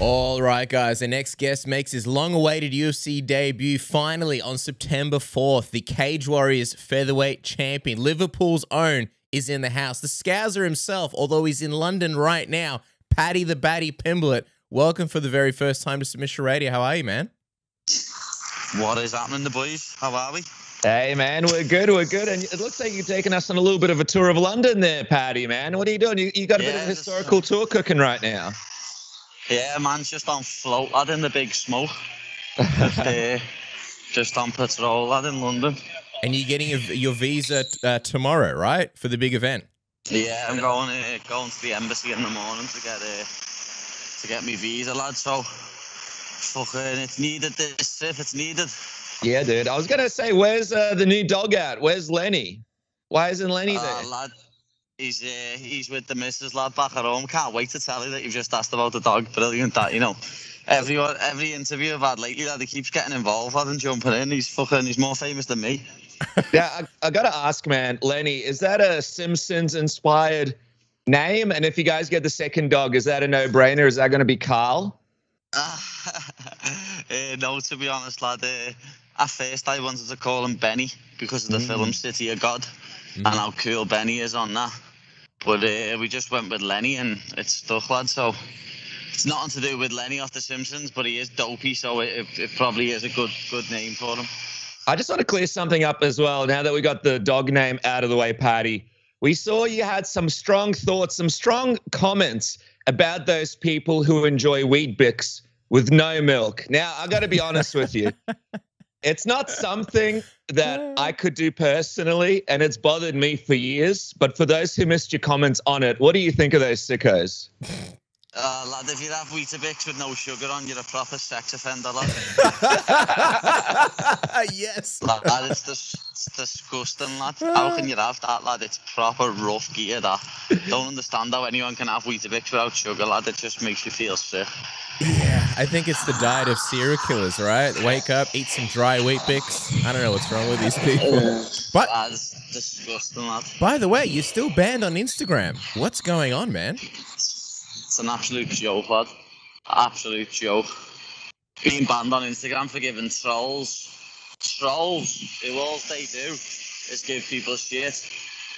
All right, guys. The next guest makes his long-awaited UFC debut finally on September 4th. The Cage Warriors featherweight champion, Liverpool's own, is in the house. The Scouser himself, although he's in London right now, Paddy the Paddy Pimblett. Welcome for the very first time to Submission Radio. How are you, man? What is happening, the boys? How are we? Hey, man, we're good, And it looks like you're taking us on a little bit of a tour of London there, Paddy, man. What are you doing? You got a bit of a historical tour cooking right now. Yeah, man's just on float, lad, in the big smoke. Just on patrol, lad, in London. And you're getting your visa tomorrow, right? For the big event? Yeah, I'm going to the embassy in the morning to get me visa, lad. So, fucking, it's needed, this trip, it's needed. Yeah, dude. I was going to say, where's the new dog at? Where's Lenny? Why isn't Lenny there? Lad, he's with the missus, lad, back at home. Can't wait to tell you that you've just asked about the dog. Brilliant, that, you know. Every interview I've had lately, lad, he keeps getting involved, lad, and jumping in. He's more famous than me. Yeah, I got to ask, man, Lenny, is that a Simpsons-inspired name? And if you guys get the second dog, is that a no-brainer? Is that going to be Carl? No, to be honest, lad. At first, I wanted to call him Benny because of the film City of God and how cool Benny is on that. But we just went with Lenny and it's stuck, lad. So it's nothing to do with Lenny off The Simpsons, but he is dopey, so it probably is a good name for him. I just want to clear something up as well. Now that we got the dog name out of the way, Paddy, we saw you had some strong thoughts, some strong comments about those people who enjoy Weet-Bix with no milk. Now, I got to be honest with you. It's not something that I could do personally, and it's bothered me for years. But for those who missed your comments on it, what do you think of those sickos? Lad, if you have Weet-Bix with no sugar on, you're a proper sex offender, lad. Yes. Lad, it's disgusting, lad. How can you have that, lad? It's proper rough gear, that. Don't understand how anyone can have Weet-Bix without sugar, lad. It just makes you feel sick. Yeah, I think it's the diet of serial killers, right? Wake up, eat some dry Weet-Bix. I don't know what's wrong with these people. But That's disgusting, lad. by the way, you're still banned on Instagram. What's going on, man? It's an absolute joke, lad. Absolute joke. Being banned on Instagram for giving trolls, who all they do is give people shit,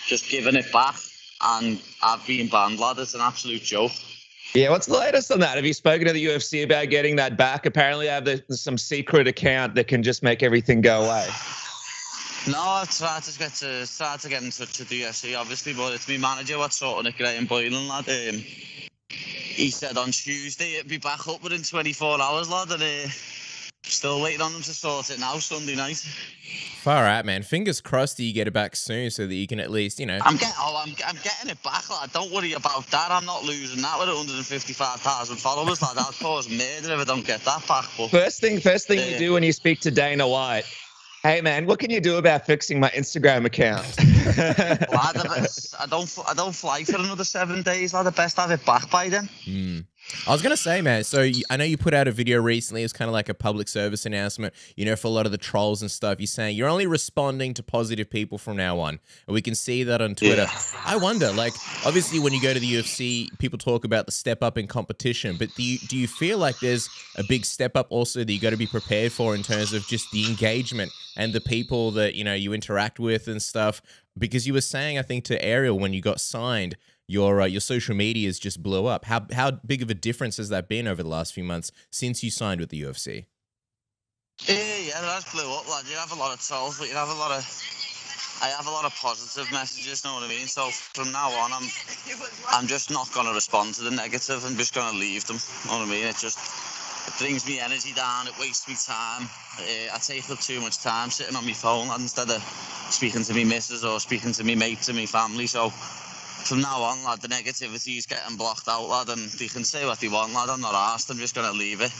just giving it back, and I've been banned, lad. It's an absolute joke. Yeah, what's the latest on that? Have you spoken to the UFC about getting that back? Apparently, I have some secret account that can just make everything go away. No, I've tried to get in touch with the UFC, obviously, but it's my manager what's sorting it, Graham Boylan, lad. He said on Tuesday it'd be back up within 24 hours, lad, and still waiting on them to sort it now, Sunday night. Far out, man. Fingers crossed that you get it back soon so that you can at least, you know. I'm getting it back, lad. Don't worry about that. I'm not losing that with 155,000 followers, lad. I'll cause murder if I don't get that back. But First thing you do when you speak to Dana White, hey, man, what can you do about fixing my Instagram account? lad, I don't fly for another 7 days, lad. I best have it back by then. I was going to say, man, so I know you put out a video recently. It's kind of like a public service announcement, you know, for a lot of the trolls and stuff. You're saying you're only responding to positive people from now on. And we can see that on Twitter. Yeah. I wonder, like, obviously when you go to the UFC, people talk about the step up in competition. But do you feel like there's a big step up also that you got to be prepared for in terms of just the engagement and the people that, you know, you interact with and stuff? Because you were saying, I think, to Ariel when you got signed, your social medias just blew up. How big of a difference has that been over the last few months since you signed with the UFC? Yeah, that blew up, lad. You have a lot of trolls, but I have a lot of positive messages, know what I mean? So from now on, I'm just not going to respond to the negative. I'm just going to leave them, know what I mean? It brings me energy down, it wastes me time. I take up too much time sitting on my phone, lad, instead of speaking to me missus or speaking to me mates and me family. So from now on, lad, the negativity is getting blocked out, lad, and they can say what they want, lad. I'm not asked. I'm just going to leave it.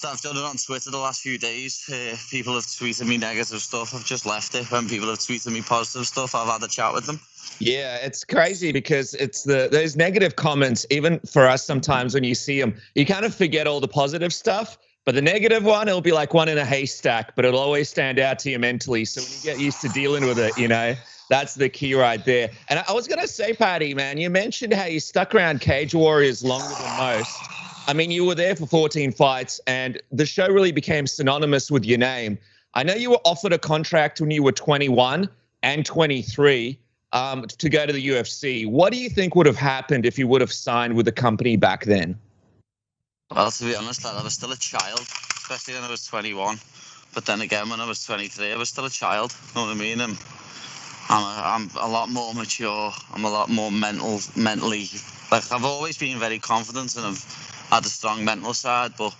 I've done it on Twitter the last few days. People have tweeted me negative stuff. I've just left it. When people have tweeted me positive stuff, I've had a chat with them. Yeah, it's crazy because it's those negative comments, even for us sometimes when you see them, you kind of forget all the positive stuff. But the negative one, it'll be like one in a haystack, but it'll always stand out to you mentally. So when you get used to dealing with it, you know, that's the key right there. And I was going to say, Paddy, man, you mentioned how you stuck around Cage Warriors longer than most. I mean, you were there for 14 fights, and the show really became synonymous with your name. I know you were offered a contract when you were 21 and 23 to go to the UFC. What do you think would have happened if you would have signed with the company back then? Well, to be honest, lad, I was still a child, especially when I was 21. But then again, when I was 23, I was still a child. You know what I mean? I'm a lot more mature. I'm a lot more mentally. Like, I've always been very confident and I've had a strong mental side, but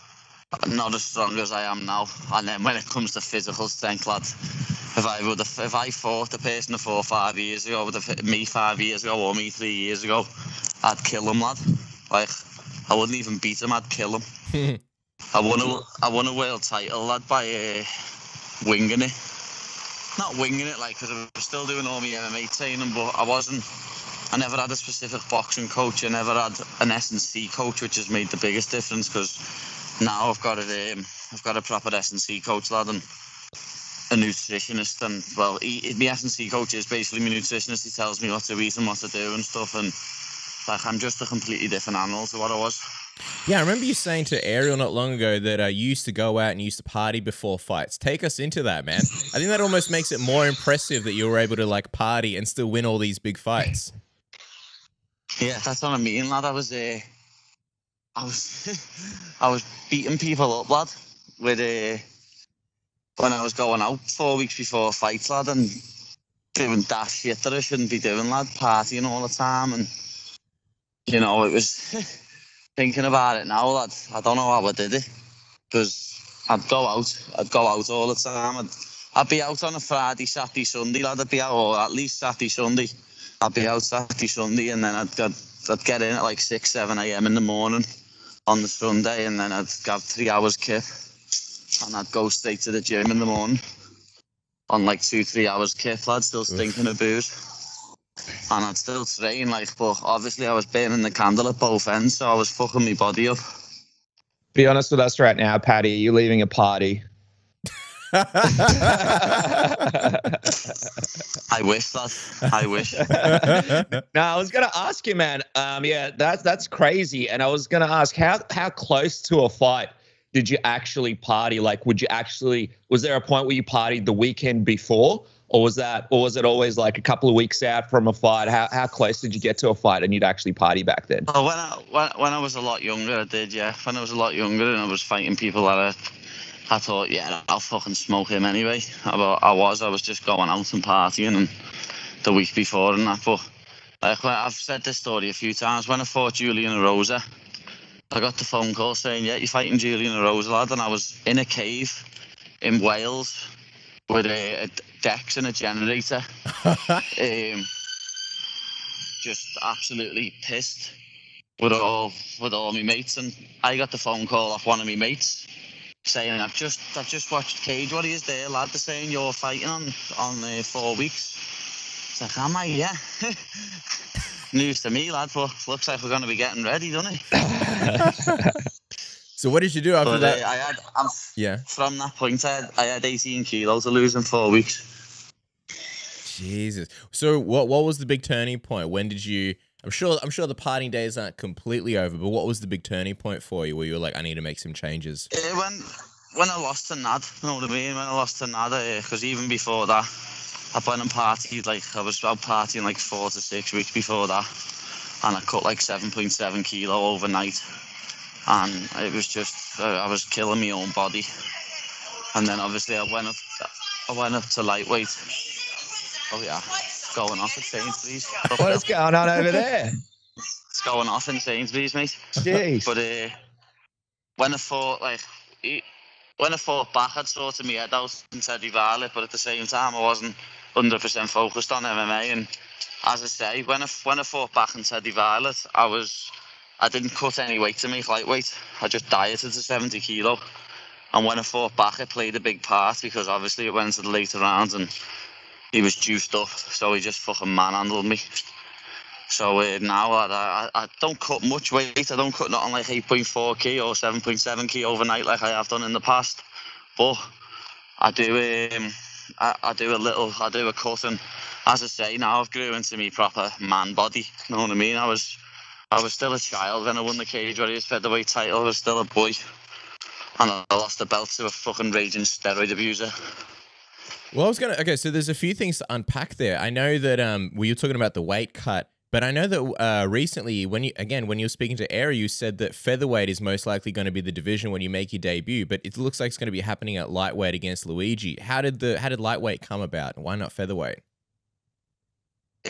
not as strong as I am now. And then when it comes to physical strength, lad, if I fought the person I fought 5 years ago, me 5 years ago or me 3 years ago, I'd kill him, lad. Like, I wouldn't even beat him, I'd kill him. I won a world title, lad, by winging it. Not winging it, like, because I was still doing all my MMA training, but I never had a specific boxing coach. I never had an S&C coach, which has made the biggest difference, because now I've got a proper S&C coach, lad, and a nutritionist. And, well, my S&C coach is basically my nutritionist. He tells me what to eat and what to do and stuff, and, like, I'm just a completely different animal to what I was. Yeah, I remember you saying to Ariel not long ago that you used to go out and you used to party before fights. Take us into that, man. I think that almost makes it more impressive that you were able to, like, party and still win all these big fights. Yeah, that's what I mean, lad. I was beating people up, lad, with when I was going out 4 weeks before fights, lad, and doing daft shit that I shouldn't be doing, lad, partying all the time, and, you know, it was... Thinking about it now, lad, I don't know how I did it, because I'd go out all the time. I'd be out on a Friday, Saturday, Sunday, lad. I'd be out, or at least Saturday, Sunday. I'd be out Saturday, Sunday, and then I'd get in at like 6, 7 a.m. in the morning on the Sunday, and then I'd have 3 hours kip, and I'd go straight to the gym in the morning on like 2, 3 hours kip, lad, still stinking of booze. And I'd still train, like, but obviously I was burning the candle at both ends, so I was fucking my body up. Be honest with us right now, Paddy. Are you leaving a party? I wish, lad. I wish. No, I was gonna ask you, man. Yeah, that's crazy. And I was gonna ask, how close to a fight did you actually party? Like, was there a point where you partied the weekend before? Or was it always like a couple of weeks out from a fight? How close did you get to a fight and you'd actually party back then? Oh, when I was a lot younger, I did, yeah. When I was a lot younger and I was fighting people that I thought, yeah, I'll fucking smoke him anyway. I was just going out and partying and the week before and that. But like, I've said this story a few times. When I fought Julian Rosa, I got the phone call saying, yeah, you're fighting Julian Rosa, lad. And I was in a cave in Wales with a decks and a generator, just absolutely pissed with all my mates, and I got the phone call off one of my mates saying, I've just watched Cage Warriors there, lad. They're saying you're fighting on 4 weeks. It's like, am I? Yeah. News to me, lad, but looks like we're going to be getting ready, doesn't it? So what did you do after that? From that point, I had 18 kilos to lose in 4 weeks. Jesus. So what was the big turning point? When did you? I'm sure the partying days aren't completely over, but what was the big turning point for you where you were like, I need to make some changes? When I lost to Nad, you know what I mean? When I lost to Nad, because even before that, I went and partied, like, I was out partying like 4 to 6 weeks before that, and I cut like 7.7 kilo overnight, and it was just, I was killing my own body. And then obviously I went up to lightweight. Oh yeah, it's going off at Sainsbury's. What is going on over there? It's going off in Sainsbury's, mate. Jeez. But when I fought back, I'd sorted my head out and said Violet, but at the same time, I wasn't 100% focused on MMA. And as I say, when I fought back and said Violet, I didn't cut any weight to make lightweight. I just dieted to 70 kilo. And when I fought back, it played a big part because obviously it went to the later rounds and he was juiced up, so he just fucking manhandled me. So now I don't cut much weight. I don't cut nothing like 8.4 key or 7.7 key overnight like I have done in the past. But I do a cut, and as I say, now I've grew into my proper man body. You know what I mean? I was I was still a child when I won the Cage Warriors featherweight title. I was still a boy. And I lost the belt to a fucking raging steroid abuser. Well, okay, so there's a few things to unpack there. I know that we were talking about the weight cut, but I know that recently, when you were speaking to Era, you said that featherweight is most likely going to be the division when you make your debut, but it looks like it's going to be happening at lightweight against Luigi. How did lightweight come about? Why not featherweight?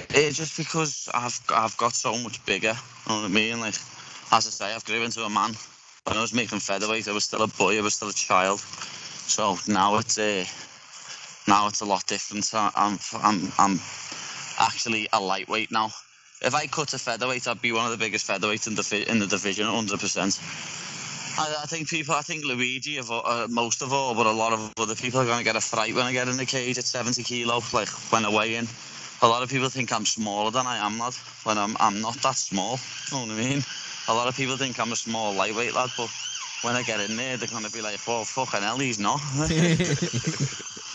It's just because I've got so much bigger. You know what I mean? Like, as I say, I've grew into a man. When I was making featherweight, I was still a boy. I was still a child. So now it's a lot different. I'm actually a lightweight now. If I cut to featherweight, I'd be one of the biggest featherweights in the division, 100%. I think Luigi, most of all, but a lot of other people are going to get a fright when I get in the cage at 70 kilos, like when I weigh in. A lot of people think I'm smaller than I am, lad, when I'm not that small, you know what I mean? A lot of people think I'm a small lightweight lad, but when I get in there, they're going to be like, "Whoa, fucking hell, he's not."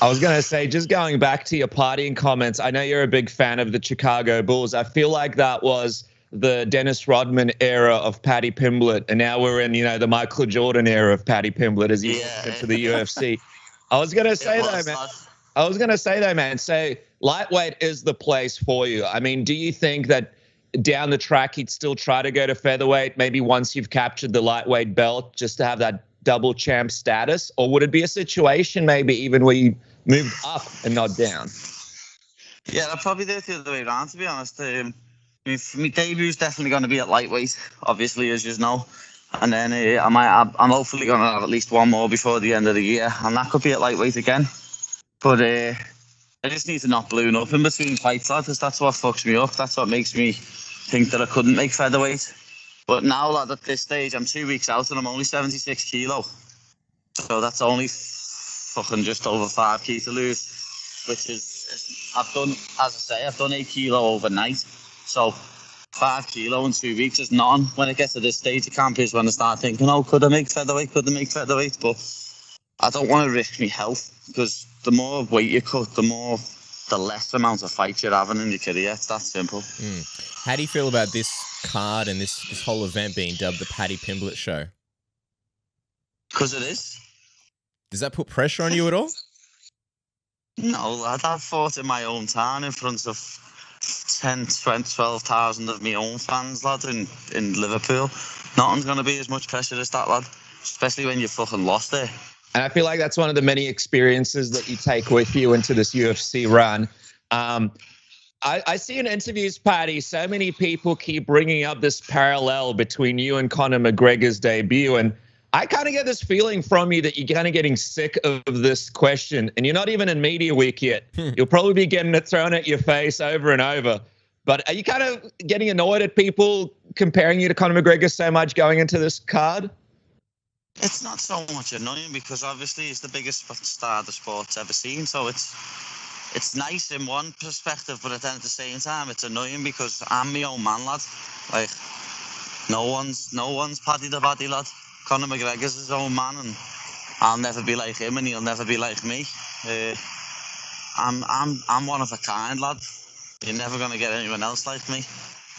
I was going to say, just going back to your partying comments, I know you're a big fan of the Chicago Bulls. I feel like that was the Dennis Rodman era of Paddy Pimblett, and now we're in, the Michael Jordan era of Paddy Pimblett as he went into the UFC. I was going to say though, man, so lightweight is the place for you. I mean, do you think that down the track he'd still try to go to featherweight, maybe once you've captured the lightweight belt, just to have that double champ status? Or would it be a situation maybe even where you moved up and not down? Yeah, I'd probably do it the other way around, to be honest. I mean, for me, debut's definitely going to be at lightweight, obviously, as you know. And then I'm hopefully going to have at least one more before the end of the year, and that could be at lightweight again. But I just need to not balloon up in between fights, lad, because that's what fucks me up. That's what makes me think that I couldn't make featherweight. But now, lad, at this stage, I'm 2 weeks out and I'm only 76 kilo. So that's only fucking just over 5 kg to lose, which is, I've done 8 kilo overnight. So 5 kilo in 2 weeks is none. When it gets to this stage of camp is when I start thinking, oh, could I make featherweight? But I don't want to risk my health, because the more weight you cut, the less amount of fights you're having in your career. It's that simple. How do you feel about this card and this whole event being dubbed the Paddy Pimblett Show? Because it is. Does that put pressure on you at all? No, lad, I've fought in my own town in front of 10, 20, 12,000 of my own fans, lad, in Liverpool. Nothing's going to be as much pressure as that, lad, especially when you fucking lost there. And I feel like that's one of the many experiences that you take with you into this UFC run. I see in interviews, Paddy, so many people keep bringing up this parallel between you and Conor McGregor's debut. And I kind of get this feeling from you that you're kind of getting sick of this question. And you're not even in media week yet. You'll probably be getting it thrown at your face over and over. But are you kind of getting annoyed at people comparing you to Conor McGregor so much going into this card? It's not so much annoying, because obviously he's the biggest star the sport's ever seen. So it's nice in one perspective, but at the same time, it's annoying because I'm my own man, lad. Like, no one's Paddy the Baddy, lad. Conor McGregor's his own man, and I'll never be like him, and he'll never be like me. I'm one of a kind, lad. You're never gonna get anyone else like me.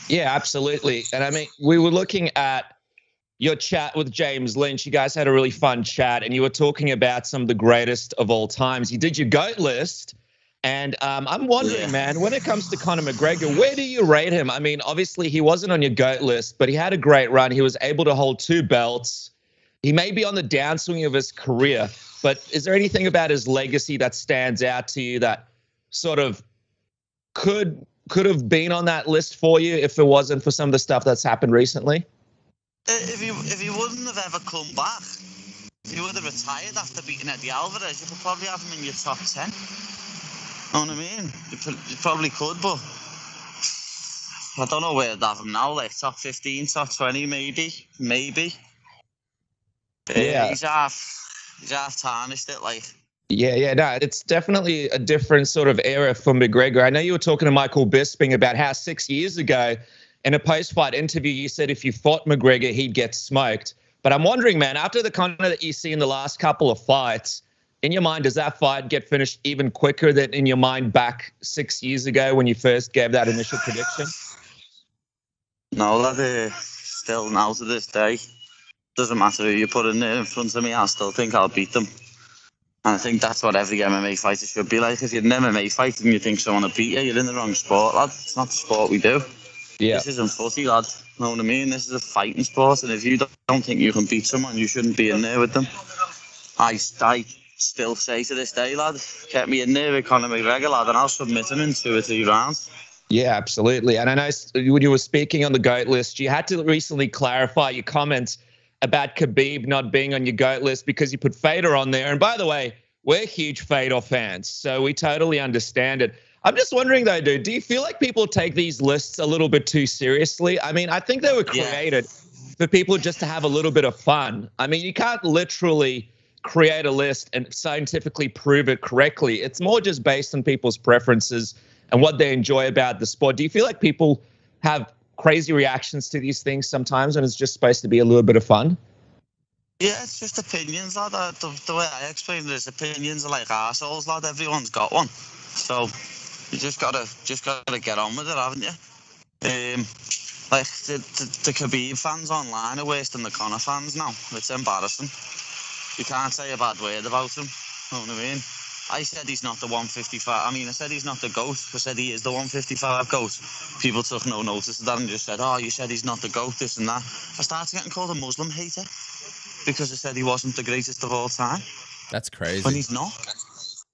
Yeah, absolutely. And I mean, we were looking at your chat with James Lynch. You guys had a really fun chat, and you were talking about some of the greatest of all times. You did your GOAT list. And I'm wondering, man, when it comes to Conor McGregor, where do you rate him? I mean, obviously he wasn't on your GOAT list, but he had a great run. He was able to hold 2 belts. He may be on the downswing of his career, but is there anything about his legacy that stands out to you that sort of could have been on that list for you if it wasn't for some of the stuff that's happened recently? If he wouldn't have ever come back, if he would have retired after beating Eddie Alvarez, you could probably have him in your top 10. You know what I mean? You probably could, but I don't know where I'd have him now, like top 15, top 20, maybe. Yeah. He's half tarnished it, like. Yeah, no, it's definitely a different sort of era for McGregor. I know you were talking to Michael Bisping about how 6 years ago in a post-fight interview, you said if you fought McGregor, he'd get smoked. But I'm wondering, man, after the Conor that you see in the last couple of fights, in your mind, does that fight get finished even quicker than in your mind back 6 years ago when you first gave that initial prediction? No, lad, still now to this day, doesn't matter who you put in there in front of me, I still think I'll beat them. And I think that's what every MMA fighter should be like. If you're an MMA fighter and you think someone will beat you, you're in the wrong sport, lad. It's not the sport we do. Yeah. This isn't footy, lad. Know what I mean? This is a fighting sport, and if you don't think you can beat someone, you shouldn't be in there with them. I still say to this day, lad, get me in there with Conor McGregor, lad, and I'll submit him in 2 or 3 rounds. Yeah, absolutely. And I know when you were speaking on the GOAT list, you had to recently clarify your comments about Khabib not being on your GOAT list because you put Fedor on there. And by the way, we're huge Fedor fans, so we totally understand it. I'm just wondering, though, dude, do you feel like people take these lists a little bit too seriously? I mean, I think they were created for people just to have a little bit of fun. I mean, you can't literally create a list and scientifically prove it correctly. It's more just based on people's preferences and what they enjoy about the sport. Do you feel like people have crazy reactions to these things sometimes and it's just supposed to be a little bit of fun? Yeah, it's just opinions, lad. The way I explain it is opinions are like arseholes, lad. Everyone's got one. So you just gotta get on with it, haven't you? Like the Khabib fans online are worse than the Conor fans now. It's embarrassing. You can't say a bad word about him. You know what I mean? I said he's not the 155. I mean, I said he's not the GOAT. I said he is the 155 GOAT. People took no notice of that and just said, oh, you said he's not the GOAT, this and that. I started getting called a Muslim hater because I said he wasn't the greatest of all time. That's crazy. When he's not.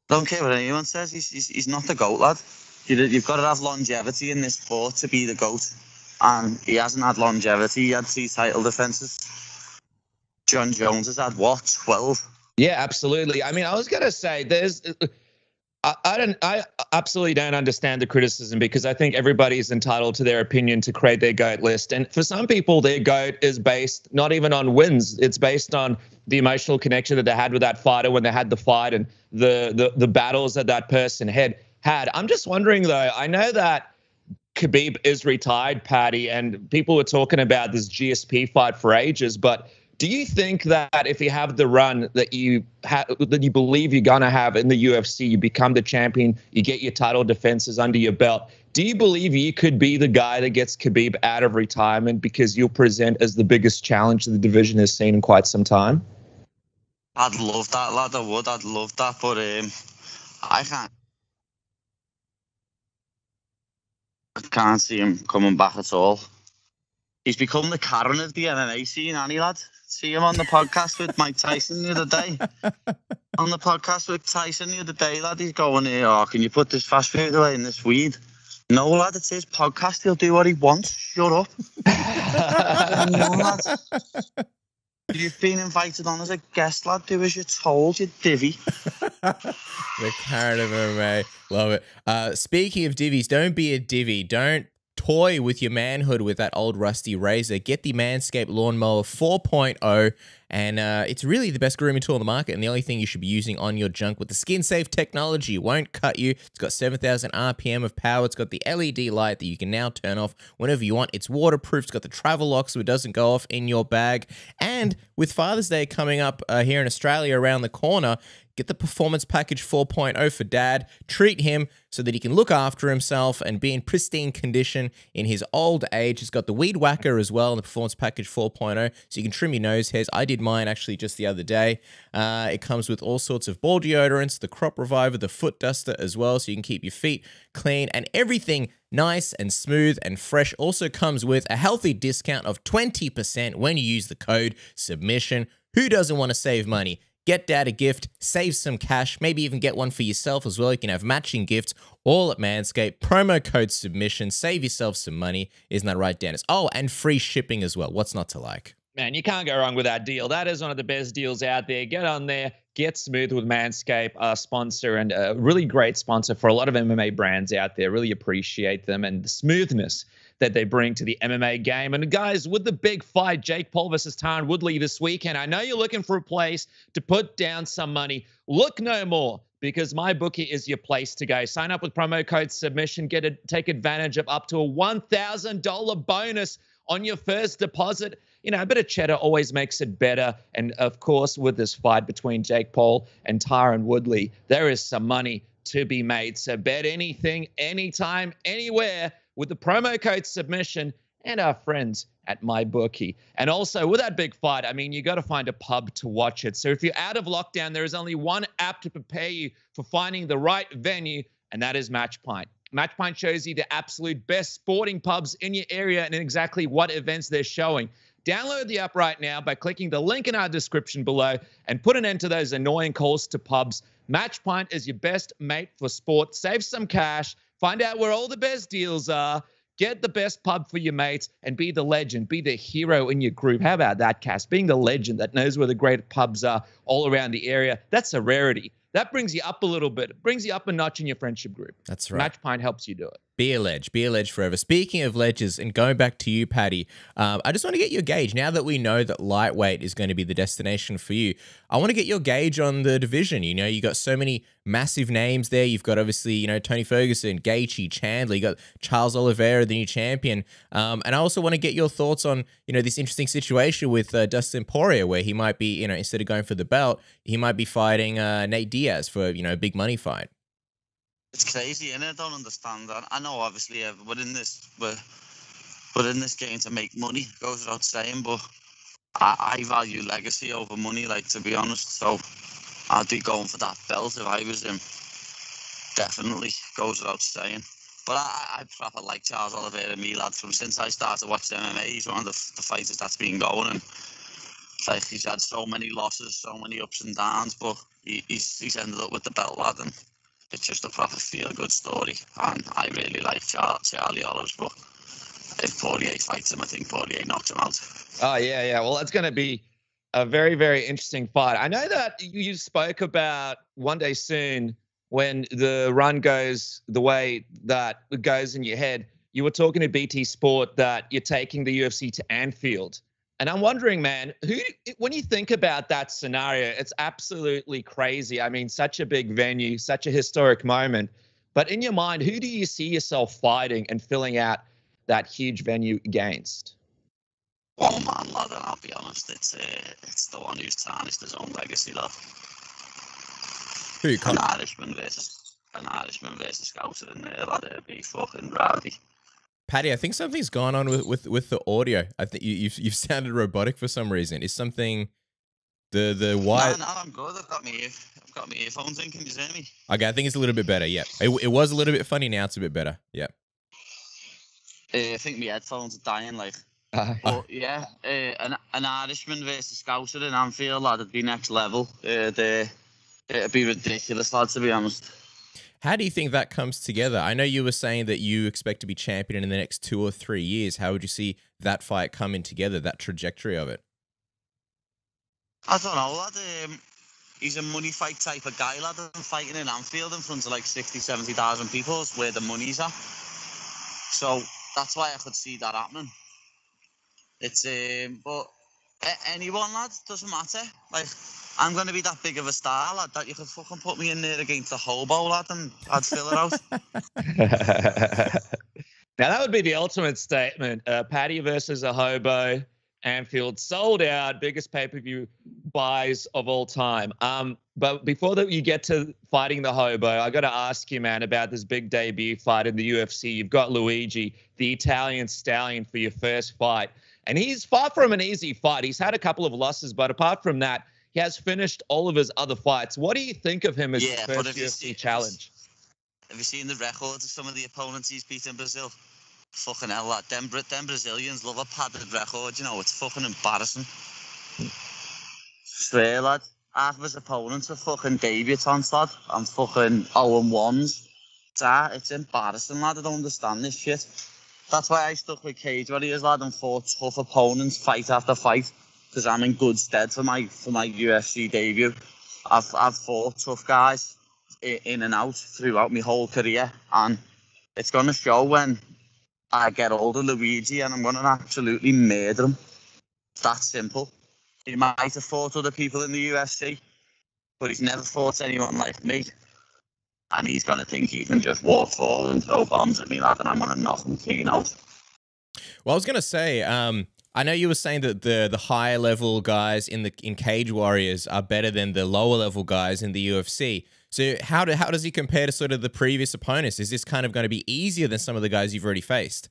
I don't care what anyone says. He's not the GOAT, lad. You've got to have longevity in this sport to be the GOAT. And he hasn't had longevity. He had 3 title defenses. John Jones has had, what, 12? Yeah, absolutely. I mean, I was going to say I absolutely don't understand the criticism because I think everybody is entitled to their opinion to create their GOAT list. And for some people, their GOAT is based not even on wins. It's based on the emotional connection that they had with that fighter when they had the fight and the battles that person had. I'm just wondering, though, I know that Khabib is retired, Paddy, and people were talking about this GSP fight for ages, but do you think that if you have the run that you believe you're going to have in the UFC, you become the champion, you get your title defenses under your belt, do you believe you could be the guy that gets Khabib out of retirement because you'll present as the biggest challenge the division has seen in quite some time? I'd love that, lad. I would. I'd love that, but I can't see him coming back at all. He's become the Karen of the MMA scene, hasn't he, lad? See him on the podcast with Mike Tyson the other day. On the podcast with Tyson the other day, lad, he's going, oh, can you put this fast food away in this weed? No, lad, it's his podcast. He'll do what he wants. Shut up. No, lad. You've been invited on as a guest, lad. Do as you're told, you divvy. The Karen of MMA. Love it. Speaking of divvies, don't be a divvy. Don't toy with your manhood with that old rusty razor. Get the Manscaped Lawnmower 4.0, and it's really the best grooming tool on the market and the only thing you should be using on your junk with the skin-safe technology. It won't cut you. It's got 7,000 RPM of power. It's got the LED light that you can now turn off whenever you want. It's waterproof. It's got the travel lock so it doesn't go off in your bag. And with Father's Day coming up here in Australia around the corner, get the Performance Package 4.0 for Dad. Treat him so that he can look after himself and be in pristine condition in his old age. It's got the Weed Whacker as well in the Performance Package 4.0, so you can trim your nose hairs. I did mine actually just the other day. It comes with all sorts of ball deodorants, the Crop Reviver, the Foot Duster as well, so you can keep your feet clean and everything nice and smooth and fresh. Also comes with a healthy discount of 20% when you use the code SUBMISSION. Who doesn't want to save money? Get Dad a gift, save some cash, maybe even get one for yourself as well. You can have matching gifts all at Manscaped. Promo code SUBMISSION. Save yourself some money. Isn't that right, Dennis? Oh, and free shipping as well. What's not to like? Man, you can't go wrong with that deal. That is one of the best deals out there. Get on there. Get smooth with Manscaped, our sponsor and a really great sponsor for a lot of MMA brands out there. Really appreciate them and the smoothness that they bring to the MMA game. And guys, with the big fight, Jake Paul versus Tyron Woodley this weekend, I know you're looking for a place to put down some money. Look no more, because MyBookie is your place to go. Sign up with promo code SUBMISSION. Take advantage of up to a $1,000 bonus on your first deposit. You know, a bit of cheddar always makes it better. And of course, with this fight between Jake Paul and Tyron Woodley, there is some money to be made. So bet anything, anytime, anywhere with the promo code SUBMISSION and our friends at MyBookie. And also, with that big fight, I mean, you got to find a pub to watch it. So if you're out of lockdown, there is only one app to prepare you for finding the right venue, and that is Matchpoint. Matchpoint shows you the absolute best sporting pubs in your area and exactly what events they're showing. Download the app right now by clicking the link in our description below and put an end to those annoying calls to pubs. Matchpoint is your best mate for sport. Save some cash. Find out where all the best deals are. Get the best pub for your mates and be the legend, be the hero in your group. How about that, Cass? Being the legend that knows where the great pubs are all around the area. That's a rarity. That brings you up a little bit. It brings you up a notch in your friendship group. That's right. Matchpoint helps you do it. Be a ledge forever. Speaking of ledges, and going back to you, Paddy, I just want to get your gauge. Now that we know that lightweight is going to be the destination for you, I want to get your gauge on the division. You know, you got so many massive names there. You've got obviously, you know, Tony Ferguson, Gaethje, Chandler. You got Charles Oliveira, the new champion. And I also want to get your thoughts on, you know, this interesting situation with Dustin Poirier, where he might be, you know, instead of going for the belt, he might be fighting Nate Diaz for, you know, a big money fight. It's crazy, and I don't understand that. I know, obviously, we're in this game to make money. Goes without saying, but I value legacy over money. Like, to be honest, so I'd be going for that belt if I was him. Definitely goes without saying. But I proper like Charles Oliveira, me lad. From since I started watching MMA, he's one of the fighters that's been going, and like he's had so many losses, so many ups and downs, but he's ended up with the belt, lad, and it's just a proper feel-good story, and I really like Charlie Olives, but if Poirier fights him, I think Poirier knocks him out. Oh, yeah. Well, that's going to be a very, very interesting fight. I know that you spoke about one day soon when the run goes the way that it goes in your head. You were talking to BT Sport that you're taking the UFC to Anfield. And I'm wondering, man, when you think about that scenario, it's absolutely crazy. I mean, such a big venue, such a historic moment. But in your mind, who do you see yourself fighting and filling out that huge venue against? Oh, man, lad, and I'll be honest, it's the one who's tarnished his own legacy, lad. Who you An Irishman versus Scouser in there, lad. It'd be fucking rowdy. Paddy, I think something's gone on with the audio. I think you've sounded robotic for some reason. Is something the wire? No, I'm good. I've got my earphones in. Can you hear me? Okay, I think it's a little bit better. Yeah, it was a little bit funny. Now it's a bit better. Yeah. I think my headphones are dying. Like, but yeah, an Irishman versus Scouser in Anfield, lad, it'd be next level. It'd be ridiculous, lad. To be honest. How do you think that comes together? I know you were saying that you expect to be champion in the next 2 or 3 years. How would you see that fight coming together, that trajectory of it? I don't know, lad. He's a money fight type of guy, lad. And fighting in Anfield in front of like 60, 70,000 people is where the money's at. So that's why I could see that happening. It's but anyone, lad, doesn't matter. Like, I'm going to be that big of a star, lad, that you could fucking put me in there against a hobo, lad, and I'd fill it out. Now, that would be the ultimate statement. Paddy versus a hobo. Anfield sold out, biggest pay-per-view buys of all time. But before that, you get to fighting the hobo, I got to ask you, man, about this big debut fight in the UFC. You've got Luigi, the Italian stallion, for your first fight. And he's far from an easy fight. He's had a couple of losses, but apart from that, he has finished all of his other fights. What do you think of him as his first UFC challenge? Have you seen the records of some of the opponents he's beat in Brazil? Fucking hell, lad. Them Brazilians love a padded record, you know. It's fucking embarrassing. Swear, lad. Half of his opponents are fucking debutants, lad. And fucking 0-1s. It's embarrassing, lad. I don't understand this shit. That's why I stuck with Cage Warriors, lad, and fought tough opponents fight after fight. Because I'm in good stead for my UFC debut. I've fought tough guys in and out throughout my whole career, and it's going to show when I get older, Luigi, and I'm going to absolutely murder him. It's that simple. He might have fought other people in the UFC, but he's never fought anyone like me. And he's going to think he can just walk forward and throw bombs at me, lad, and I'm going to knock him clean out. Well, I was going to say, I know you were saying that the higher level guys in Cage Warriors are better than the lower level guys in the UFC. So how does he compare to sort of the previous opponents? Is this kind of going to be easier than some of the guys you've already faced?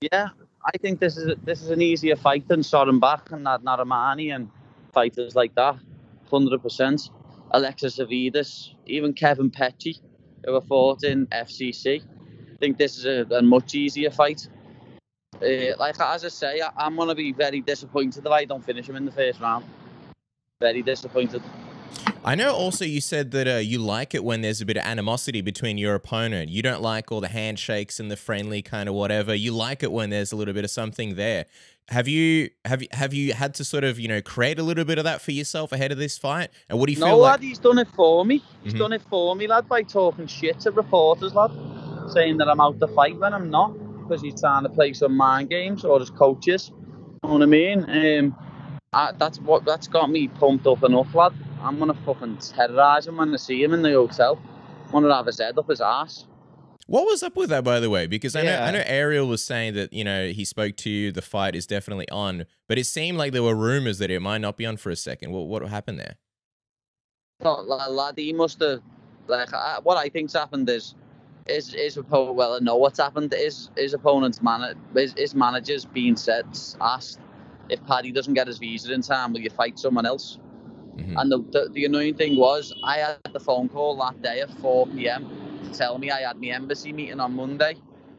Yeah, I think this is an easier fight than Sorenbach and Nurmagomedov and fighters like that. 100%. Alexis Avidas, even Kevin Petchy, who have fought in FCC. I think this is a much easier fight. Like as I say, I'm going to be very disappointed if I don't finish him in the first round. Very disappointed. I know also you said that you like it when there's a bit of animosity between your opponent. You don't like all the handshakes and the friendly kind of whatever. You like it when there's a little bit of something there. Have you had to sort of, you know, create a little bit of that for yourself ahead of this fight? And what do you feel like? No, lad, he's done it for me. He's done it for me, lad, by talking shit to reporters, lad, saying that I'm out to fight when I'm not, because he's trying to play some mind games, or his coaches. You know what I mean? That's got me pumped up enough, lad. I'm gonna fucking terrorise him when I see him in the hotel. I'm gonna have his head up his ass. What was up with that, by the way? Because I know Ariel was saying that, you know, he spoke to you, the fight is definitely on, but it seemed like there were rumors that it might not be on for a second. What happened there? No, lad, he must have, like, what I think's happened is his opponent, well, I know what's happened, his opponent's his manager's been asked, if Paddy doesn't get his visa in time, will you fight someone else? And the annoying thing was, I had the phone call that day at 4 p.m. to tell me I had my embassy meeting on Monday.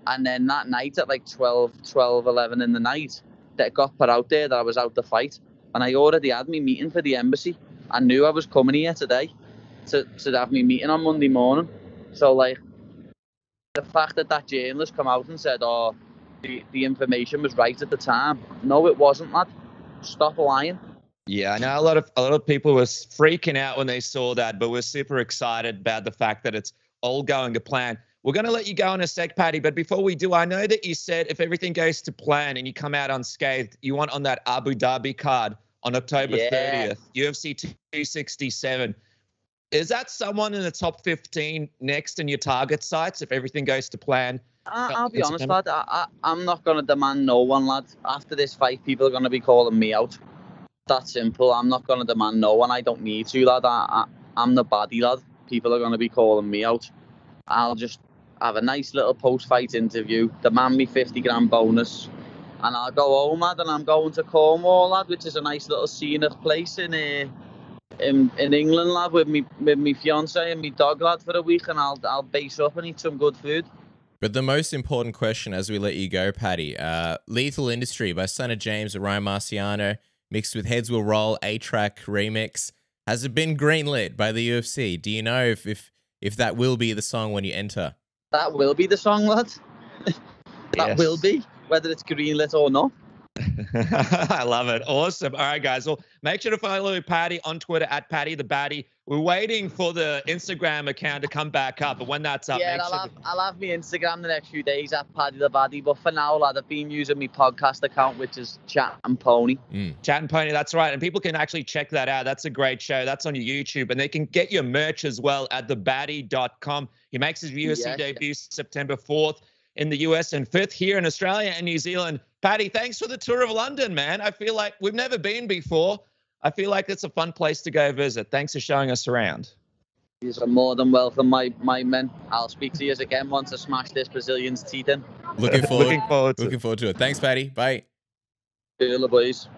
And then that night at like 11 in the night, that got put out there that I was out to fight. And I already had me meeting for the embassy. I knew I was coming here today to have me meeting on Monday morning. So, like, the fact that journalist come out and said, oh, the information was right at the time. No, it wasn't, lad. Stop lying. Yeah, I know a lot of people were freaking out when they saw that, but we're super excited about the fact that it's all going to plan. We're going to let you go in a sec, Paddy, but before we do, I know that you said if everything goes to plan and you come out unscathed, you want on that Abu Dhabi card on October 30th, UFC 267. Is that someone in the top 15 next in your target sites if everything goes to plan? I'll be honest, lad. I'm not going to demand no one, lad. After this fight, people are going to be calling me out. That's simple. I'm not going to demand no one. I don't need to, lad. I'm the baddie, lad. People are going to be calling me out. I'll just have a nice little post-fight interview, demand me 50 grand bonus, and I'll go home, lad, and I'm going to Cornwall, lad, which is a nice little scenic place in England, lad, with me fiance and me dog, lad, for a week, and I'll base up and eat some good food. But the most important question as we let you go, Paddy, Lethal Industry by Son of James and Ryan Marciano, mixed with Heads Will Roll, A-Track remix. Has it been greenlit by the UFC? Do you know if that will be the song when you enter? That will be the song, lad. That will be, whether it's greenlit or not. I love it. Awesome. All right, guys. Well, make sure to follow Paddy on Twitter at Paddy the Baddie. We're waiting for the Instagram account to come back up, but when that's up, I'll have my Instagram the next few days at Paddy the Baddie. But for now, lad, I've been using my podcast account, which is Chat and Pony. Chat and Pony, that's right. And people can actually check that out. That's a great show. That's on your YouTube. And they can get your merch as well at thebaddie.com. He makes his UFC debut September 4th in the US and 5th here in Australia and New Zealand. Paddy, thanks for the tour of London, man. I feel like we've never been before. I feel like it's a fun place to go visit. Thanks for showing us around. You're more than welcome, my men. I'll speak to you again once I smash this Brazilian's teeth in. Looking forward to it. Thanks, Paddy. Bye. Cool, boys.